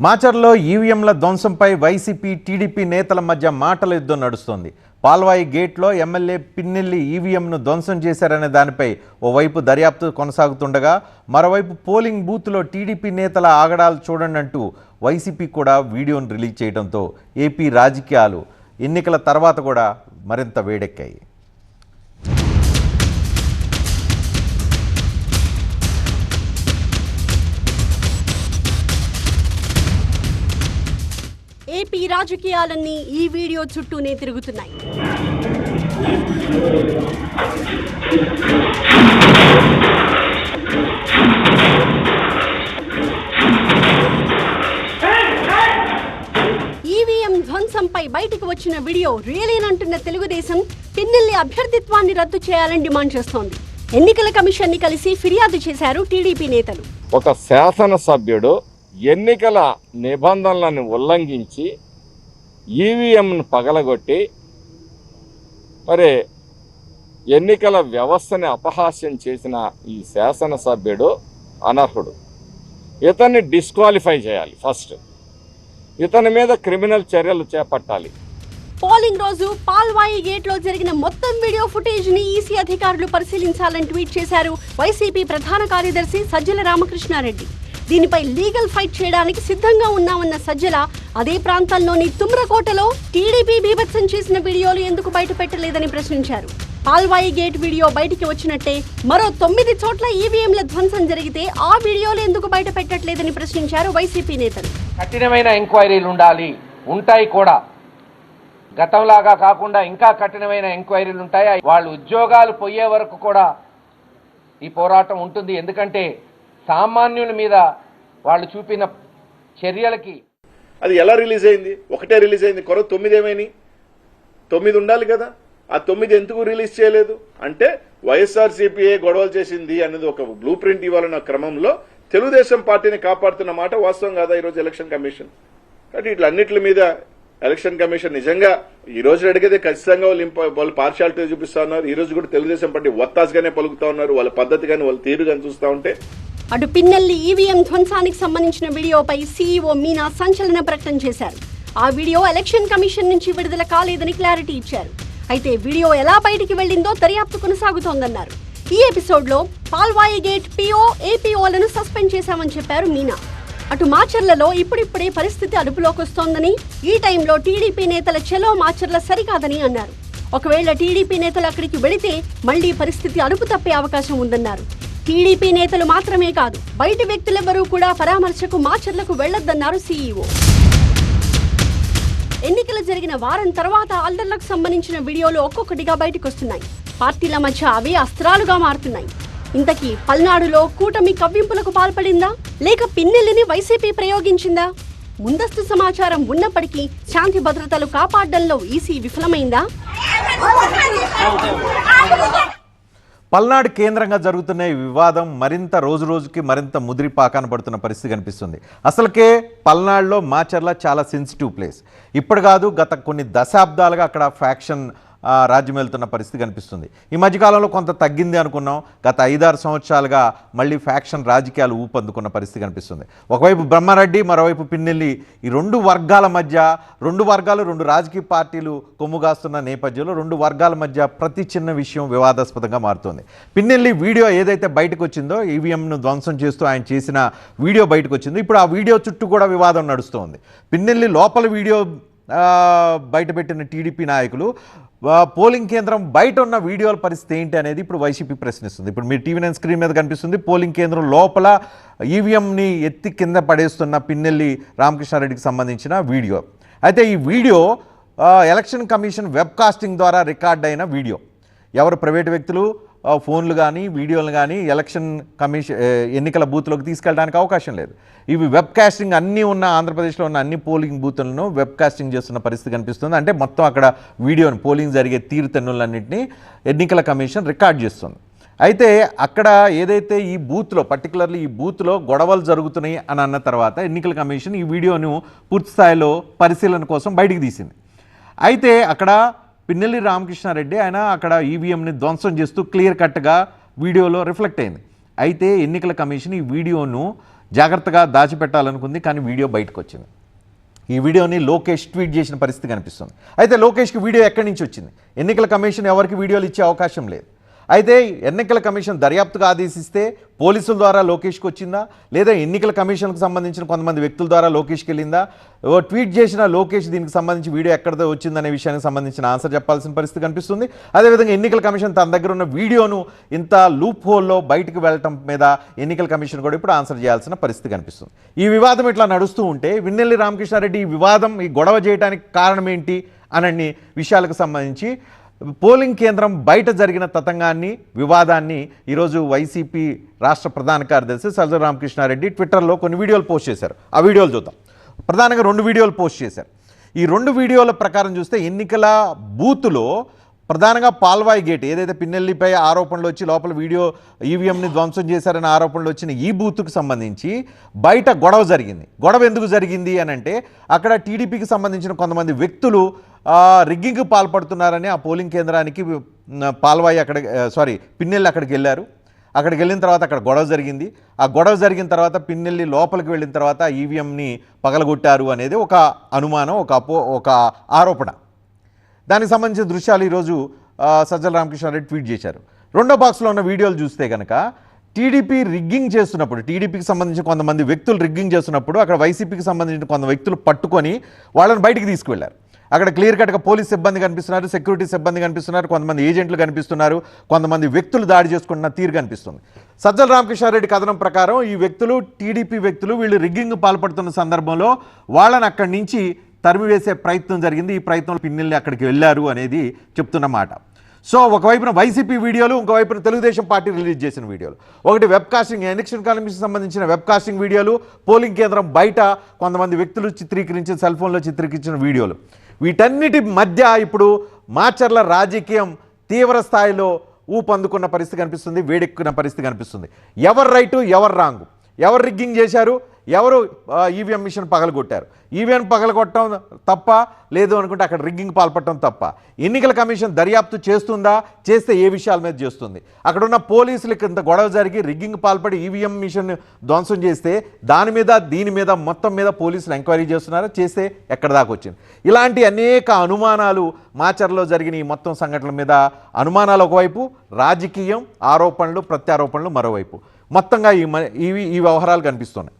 మాచర్లో ఈవీఎంల ధ్వంసంపై YCP TDP నేతల మధ్య మాటల యుద్ధం నడుస్తోంది. పాల్వాయి గేట్లో ఎమ్మెల్యే పిన్నెల్లి ఈవీఎంను ధ్వంసం చేశారనే దానిపై ఓవైపు దర్యాప్తు కొనసాగుతుండగా మరోవైపు పోలింగ్ బూత్లో టీడీపీ నేతల ఆగడాలు చూడండి అంటూ వైసీపీ కూడా వీడియోను రిలీజ్ చేయడంతో ఏపీ రాజకీయాలు ఎన్నికల తర్వాత కూడా మరింత వేడెక్కాయి. ఏపీ రాజకీయాలన్నీ ఈ వీడియో చుట్టూనే తిరుగుతున్నాయి. ఈవీఎం ధ్వంసంపై బయటకు వచ్చిన వీడియో రియలేనంటున్న తెలుగుదేశం పిన్నెల్లి అభ్యర్థిత్వాన్ని రద్దు చేయాలని డిమాండ్ చేస్తోంది. ఎన్నికల కమిషన్ ని కలిసి ఫిర్యాదు చేశారు టీడీపీ నేతలు. ఒక శాసనసభ్యుడు ఎన్నికల నిబంధనలను ఉల్లంఘించి ఈవీఎంను పగలగొట్టి మరి ఎన్నికల వ్యవస్థని అపహాస్యం చేసిన ఈ శాసనసభ్యుడు అనర్హుడు. ఇతన్ని డిస్క్వాలిఫై చేయాలి. ఫస్ట్ ఇతని మీద క్రిమినల్ చర్యలు చేపట్టాలి. పోలింగ్ రోజు పాల్వాయి గేట్లో జరిగిన మొత్తం వీడియో ఫుటేజ్ ని ఈసీ అధికారులు పరిశీలించాలని ట్వీట్ చేశారు వైసీపీ ప్రధాన కార్యదర్శి సజ్జల రామకృష్ణారెడ్డి. దీనిపై లీగల్ ఫైట్ చేయడానికి సిద్ధంగా ఉన్నామన్న సజ్జల అదే ప్రాంతంలోని తుమ్రకోటలో టీడీపీ బీభత్సం చేసిన వీడియోలు ఎందుకు బయట పెట్టలేదని ప్రశ్నించారు. పాల్వాయి గేట్ వీడియో బయటికి వచ్చినట్టే మరో 9 చోట్ల ఈవీఎంల ధ్వంసం జరిగితే ఆ వీడియోలు ఎందుకు బయట పెట్టట్లేదని ప్రశ్నించారు వైసీపీ నేతలు. కఠినమైన ఎంక్వైరీలు ఉండాలి, ఉంటాయి కూడా. గతంలాగా కాకుండా ఇంకా కఠినమైన ఎంక్వైరీలు ఉంటాయి. వాళ్ళు ఉద్యోగాలు పోయే వరకు కూడా ఈ పోరాటం ఉంటుంది. ఎందుకంటే సామాన్యుల మీద వాళ్ళు చూపిన చర్యలకి అది ఎలా రిలీజ్ అయింది? ఒకటే రిలీజ్ అయింది. 9 ఏమైనాయి? 9 ఉండాలి కదా. ఆ 9 ఎందుకు రిలీజ్ చేయలేదు అంటే వైఎస్ఆర్సీపీఏ గొడవలు చేసింది అనేది ఒక బ్లూ ప్రింట్ ఇవ్వాలన్న క్రమంలో తెలుగుదేశం పార్టీని కాపాడుతున్న మాట వాస్తవం కాదా ఈరోజు ఎలక్షన్ కమిషన్? కాబట్టి ఇట్లన్నిటి మీద ఎలక్షన్ కమిషన్ నిజంగా ఈ రోజు అడిగితే ఖచ్చితంగా వాళ్ళు పార్షియాలిటీ చూపిస్తా ఉన్నారు. ఈ రోజు కూడా తెలుగుదేశం పార్టీ ఒత్తాసుగానే పలుకుతా ఉన్నారు. వాళ్ళ పద్ధతి కానీ వాళ్ళ తీరు కానీ చూస్తూ ఉంటే. అటు పిన్నెల్లి ఈవీఎం ధ్వంసానికి సంబంధించిన వీడియోపై సీఈఓ మీనా సంచలన ప్రకటన చేశారు. ఆ వీడియో ఎలక్షన్ కమిషన్ నుంచి విడుదల కాలేదని క్లారిటీ ఇచ్చారు. అయితే వీడియో ఎలా బయటికి వెళ్లిందో దర్యాప్తు కొనసాగుతోందన్నారు. ఈ ఎపిసోడ్లో పాల్వాయి గేట్ పీఓ, ఏపీఓలను సస్పెండ్ చేశామని చెప్పారు మీనా. అటు మాచర్లలో ఇప్పుడిప్పుడే పరిస్థితి అదుపులోకి వస్తోందని, ఈ టైంలో టీడీపీ నేతల చెలో మాచర్ల సరికాదని అన్నారు. ఒకవేళ టీడీపీ నేతలు అక్కడికి వెళితే మళ్లీ పరిస్థితి అదుపు తప్పే అవకాశం ఉందన్నారు. టీడీపీ నేతలు మాత్రమే కాదు, బయటి వ్యక్తులెవరూ కూడా పరామర్శకు మాచర్లకు వెళ్లొద్దన్నారు సీఈఓ. ఎన్నికలు జరిగిన వారం తర్వాత అల్లర్లకు సంబంధించిన వీడియోలు ఒక్కొక్కటిగా బయటకు వస్తున్నాయి. పార్టీల మధ్య అవే అస్త్రాలుగా మారుతున్నాయి. ఇంతకీ పల్నాడులో కూటమి కవ్వింపులకు పాల్పడిందా, లేక పిన్నెల్లిని వైసీపీ ప్రయోగించిందా? ముందస్తు సమాచారం ఉన్నప్పటికీ శాంతి భద్రతలు కాపాడడంలో ఈసీ విఫలమైందా? పల్నాడు కేంద్రంగా జరుగుతున్న ఈ వివాదం మరింత రోజుకి మరింత ముదిరిపాకాన పడుతున్న పరిస్థితి కనిపిస్తుంది. అసలుకే పల్నాడులో మాచర్ల చాలా సెన్సిటివ్ ప్లేస్. ఇప్పుడు కాదు, గత కొన్ని దశాబ్దాలుగా అక్కడ ఫ్యాక్షన్ రాజ్యం వెళ్తున్న పరిస్థితి కనిపిస్తుంది. ఈ మధ్యకాలంలో కొంత తగ్గింది అనుకున్నాం. గత 5-6 సంవత్సరాలుగా మళ్ళీ ఫ్యాక్షన్ రాజకీయాలు ఊపందుకున్న పరిస్థితి కనిపిస్తుంది. ఒకవైపు బ్రహ్మారెడ్డి, మరోవైపు పిన్నెల్లి, ఈ 2 వర్గాల మధ్య 2 వర్గాలు 2 రాజకీయ పార్టీలు కొమ్ముగాస్తున్న నేపథ్యంలో 2 వర్గాల మధ్య ప్రతి చిన్న విషయం వివాదాస్పదంగా మారుతుంది. పిన్నెల్లి వీడియో ఏదైతే బయటకు వచ్చిందో, ఈవీఎంను ధ్వంసం చేస్తూ ఆయన చేసిన వీడియో బయటకు వచ్చిందో, ఇప్పుడు ఆ వీడియో చుట్టూ కూడా వివాదం నడుస్తోంది. పిన్నెల్లి లోపల వీడియో బయటపెట్టిన టీడీపీ నాయకులు పోలింగ్ కేంద్రం బయట ఉన్న వీడియోల పరిస్థితి ఏంటి అనేది ఇప్పుడు వైసీపీ ప్రశ్నిస్తుంది. ఇప్పుడు మీరు టీవీ9 స్క్రీన్ మీద కనిపిస్తుంది పోలింగ్ కేంద్రం లోపల ఈవీఎంని ఎత్తి కింద పడేస్తున్న పిన్నెల్లి రామకృష్ణారెడ్డికి సంబంధించిన వీడియో. అయితే ఈ video election commission web casting ద్వారా రికార్డ్ అయిన వీడియో. ఎవరు ప్రైవేటు వ్యక్తులు ఫోన్లు కానీ వీడియోలు కానీ ఎలక్షన్ కమిషన్ ఎన్నికల బూత్లోకి తీసుకెళ్ళడానికి అవకాశం లేదు. ఇవి వెబ్ కాస్టింగ్ అన్నీ ఉన్న ఆంధ్రప్రదేశ్లో ఉన్న అన్ని పోలింగ్ బూతులను వెబ్ కాస్టింగ్ చేస్తున్న పరిస్థితి కనిపిస్తుంది. అంటే మొత్తం అక్కడ వీడియోని పోలింగ్ జరిగే తీరుతెన్నులన్నింటినీ ఎన్నికల కమిషన్ రికార్డ్ చేస్తుంది. అయితే అక్కడ ఏదైతే ఈ బూత్లో పర్టికులర్లీ ఈ బూత్లో గొడవలు జరుగుతున్నాయి అని అన్న తర్వాత ఎన్నికల కమిషన్ ఈ వీడియోను పూర్తి స్థాయిలో పరిశీలన కోసం బయటికి తీసింది. అయితే అక్కడ పిన్నెల్లి రామకృష్ణారెడ్డి ఆయన అక్కడ ఈవీఎంని ధ్వంసం చేస్తూ క్లియర్ కట్గా వీడియోలో రిఫ్లెక్ట్ అయింది. అయితే ఎన్నికల కమిషన్ ఈ వీడియోను జాగ్రత్తగా దాచిపెట్టాలనుకుంది, కానీ వీడియో బయటకు వచ్చింది. ఈ వీడియోని లోకేష్ ట్వీట్ చేసిన పరిస్థితి కనిపిస్తుంది. అయితే లోకేష్కి వీడియో ఎక్కడి నుంచి వచ్చింది? ఎన్నికల కమిషన్ ఎవరికి వీడియోలు ఇచ్చే అవకాశం లేదు. అయితే ఎన్నికల కమిషన్ దర్యాప్తుగా ఆదేశిస్తే పోలీసుల ద్వారా లోకేష్కి వచ్చిందా, లేదా ఎన్నికల కమిషన్కు సంబంధించిన కొంతమంది వ్యక్తుల ద్వారా లోకేష్కి వెళ్ళిందా? ట్వీట్ చేసిన లోకేష్ దీనికి సంబంధించి వీడియో ఎక్కడ వచ్చిందనే విషయానికి సంబంధించిన ఆన్సర్ చెప్పాల్సిన పరిస్థితి కనిపిస్తుంది. అదేవిధంగా ఎన్నికల కమిషన్ తన దగ్గర ఉన్న వీడియోను ఇంత లూప్ హోల్లో బయటకు వెళ్ళటం మీద ఎన్నికల కమిషన్ కూడా ఇప్పుడు ఆన్సర్ చేయాల్సిన పరిస్థితి కనిపిస్తుంది. ఈ వివాదం ఇట్లా నడుస్తూ ఉంటే విన్నెల్లి రామకృష్ణారెడ్డి ఈ వివాదం, ఈ గొడవ చేయడానికి కారణం ఏంటి అనే విషయాలకు సంబంధించి పోలింగ్ కేంద్రం బయట జరిగిన తతంగాన్ని, వివాదాన్ని ఈరోజు వైసీపీ రాష్ట్ర ప్రధాన కార్యదర్శి సజ్జల రామకృష్ణారెడ్డి ట్విట్టర్లో కొన్ని వీడియోలు పోస్ట్ చేశారు. ఆ వీడియోలు చూద్దాం. ప్రధానంగా 2 వీడియోలు పోస్ట్ చేశారు. ఈ 2 వీడియోల ప్రకారం చూస్తే ఎన్నికల బూతులో ప్రధానంగా పాల్వాయి గేట్, ఏదైతే పిన్నెల్లిపై ఆరోపణలు వచ్చి లోపల వీడియో ఈవీఎంని ధ్వంసం చేశారనే ఆరోపణలు వచ్చిన ఈ బూత్కు సంబంధించి బయట గొడవ జరిగింది. గొడవ ఎందుకు జరిగింది అని అంటే అక్కడ టీడీపీకి సంబంధించిన కొంతమంది వ్యక్తులు రిగ్గింగ్కి పాల్పడుతున్నారని ఆ పోలింగ్ కేంద్రానికి పాల్వాయి పిన్నెల్లి అక్కడికి వెళ్ళారు. అక్కడికి వెళ్ళిన తర్వాత అక్కడ గొడవ జరిగింది. ఆ గొడవ జరిగిన తర్వాత పిన్నెల్లి లోపలికి వెళ్ళిన తర్వాత ఈవీఎంని పగలగొట్టారు అనేది ఒక అనుమానం, ఒక ఆరోపణ. దానికి సంబంధించిన దృశ్యాలు ఈరోజు సజ్జల రామకృష్ణారెడ్డి ట్వీట్ చేశారు. రెండో బాక్స్లో ఉన్న వీడియోలు చూస్తే కనుక టీడీపీ రిగ్గింగ్ చేస్తున్నప్పుడు, టీడీపీకి సంబంధించిన కొంతమంది వ్యక్తులు రిగ్గింగ్ చేస్తున్నప్పుడు అక్కడ వైసీపీకి సంబంధించిన కొంత వ్యక్తులు పట్టుకొని వాళ్ళని బయటికి తీసుకువెళ్ళారు. అక్కడ క్లియర్ కట్గా పోలీస్ సిబ్బంది కనిపిస్తున్నారు, సెక్యూరిటీ సిబ్బంది కనిపిస్తున్నారు, కొంతమంది ఏజెంట్లు కనిపిస్తున్నారు, కొంతమంది వ్యక్తులు దాడి చేసుకుంటున్న తీరు కనిపిస్తుంది. సజ్జల రామకృష్ణారెడ్డి కథనం ప్రకారం ఈ వ్యక్తులు టీడీపీ వ్యక్తులు వీళ్ళు రిగ్గింగ్ పాల్పడుతున్న సందర్భంలో వాళ్ళని అక్కడి నుంచి తరిమివేసే ప్రయత్నం జరిగింది. ఈ ప్రయత్నంలో పిన్నెల్లి అక్కడికి వెళ్ళారు అనేది చెప్తున్నమాట. సో ఒకవైపున వైసీపీ వీడియోలు, ఇంకోవైపున తెలుగుదేశం పార్టీ రిలీజ్ చేసిన వీడియోలు, ఒకటి వెబ్కాస్టింగ్, ఎలక్షన్ కమిషన్ సంబంధించిన వెబ్కాస్టింగ్ వీడియోలు, పోలింగ్ కేంద్రం బయట కొంతమంది వ్యక్తులు చిత్రీకరించిన సెల్ ఫోన్లో చిత్రీకరించిన వీడియోలు. వీటన్నిటి మధ్య ఇప్పుడు మాచర్ల రాజకీయం తీవ్ర స్థాయిలో ఊపందుకున్న పరిస్థితి కనిపిస్తుంది, వేడెక్కున్న పరిస్థితి కనిపిస్తుంది. ఎవరు రైటు, ఎవరు రాంగు, ఎవరు రిగ్గింగ్ చేశారు, ఎవరు ఈవీఎం మిషన్ పగలగొట్టారు, ఈవీఎం పగలగొట్టడం తప్ప, లేదు అనుకుంటే అక్కడ రిగ్గింగ్ పాల్పడటం తప్ప. ఎన్నికల కమిషన్ దర్యాప్తు చేస్తుందా, చేస్తే ఏ విషయాల మీద చేస్తుంది? అక్కడ ఉన్న పోలీసులకి ఇంత గొడవ జరిగి రిగ్గింగ్ పాల్పడి ఈవీఎం మిషన్ ధ్వంసం చేస్తే దాని మీద దీని మీద మొత్తం మీద పోలీసులు ఎంక్వైరీ చేస్తున్నారా, చేస్తే ఎక్కడ దాకా వచ్చింది? ఇలాంటి అనేక అనుమానాలు మాచర్లో జరిగిన ఈ మొత్తం సంఘటనల మీద అనుమానాలు ఒకవైపు, రాజకీయం, ఆరోపణలు, ప్రత్యారోపణలు మరోవైపు. మొత్తంగా ఈ వ్యవహారాలు కనిపిస్తున్నాయి.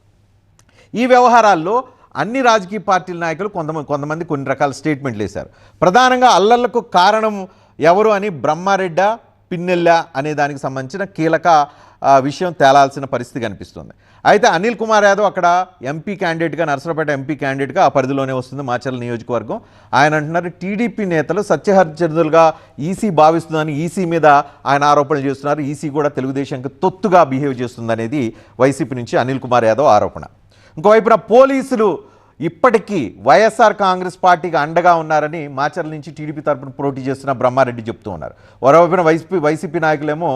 ఈ వ్యవహారాల్లో అన్ని రాజకీయ పార్టీల నాయకులు కొంతమంది కొన్ని రకాల స్టేట్మెంట్లు వేశారు. ప్రధానంగా అల్లర్లకు కారణం ఎవరు అని బ్రహ్మారెడ్డి, పిన్నెల్ల అనే దానికి సంబంధించిన కీలక విషయం తేలాల్సిన పరిస్థితి కనిపిస్తుంది. అయితే అనిల్ కుమార్ యాదవ్ అక్కడ ఎంపీ క్యాండిడేట్గా, నర్సరావుపేట ఎంపీ క్యాండిడేట్గా ఆ పరిధిలోనే వస్తుంది మాచర్ల నియోజకవర్గం. ఆయన అంటున్నారు టీడీపీ నేతలు సత్యహరిచంద్రులుగా ఈసీ భావిస్తుందని ఈసీ మీద ఆయన ఆరోపణలు చేస్తున్నారు. ఈసీ కూడా తెలుగుదేశానికి తొత్తుగా బిహేవ్ చేస్తుందనేది వైసీపీ నుంచి అనిల్ కుమార్ యాదవ్ ఆరోపణ. ఇంకోవైపున పోలీసులు ఇప్పటికీ వైఎస్ఆర్ కాంగ్రెస్ పార్టీకి అండగా ఉన్నారని మాచర్ల నుంచి టీడీపీ తరపున పోటీ చేస్తున్న బ్రహ్మారెడ్డి చెప్తూ ఉన్నారు. మరోవైపున వైసీపీ నాయకులేమో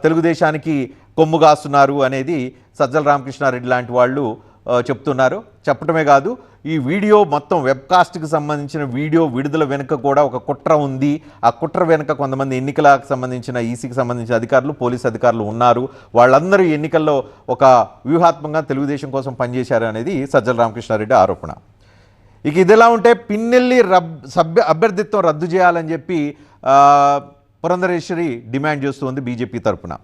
తెలుగుదేశానికి కొమ్ముగాస్తున్నారు అనేది సజ్జల రామకృష్ణారెడ్డి లాంటి వాళ్ళు చెప్తున్నారు. చెప్పడమే కాదు, ఈ వీడియో మొత్తం వెబ్కాస్ట్కి సంబంధించిన వీడియో విడుదల వెనుక కూడా ఒక కుట్ర ఉంది. ఆ కుట్ర వెనుక కొంతమంది ఎన్నికలకు సంబంధించిన ఈసీకి సంబంధించిన అధికారులు, పోలీసు అధికారులు ఉన్నారు. వాళ్ళందరూ ఎన్నికల్లో ఒక వ్యూహాత్మకంగా తెలుగుదేశం కోసం పనిచేశారు అనేది సజ్జల రామకృష్ణారెడ్డి ఆరోపణ. ఇక ఇదిలా ఉంటే పిన్నెల్లి అభ్యర్థిత్వం రద్దు చేయాలని చెప్పి పురంధరేశ్వరి డిమాండ్ చేస్తుంది బీజేపీ తరఫున.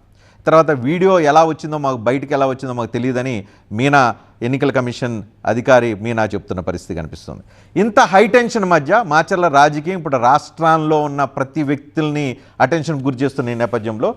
తర్వాత వీడియో ఎలా వచ్చిందో బయటికి ఎలా వచ్చిందో మాకు తెలియదని మీనా, ఎన్నికల కమిషన్ అధికారి మీనా చెప్తున్న పరిస్థితి కనిపిస్తుంది. ఇంత హైటెన్షన్ మధ్య మాచర్ల రాజకీయం ఇప్పుడు రాష్ట్రాల్లో ఉన్న ప్రతి వ్యక్తుల్ని అటెన్షన్ గురి చేస్తున్న ఈ నేపథ్యంలో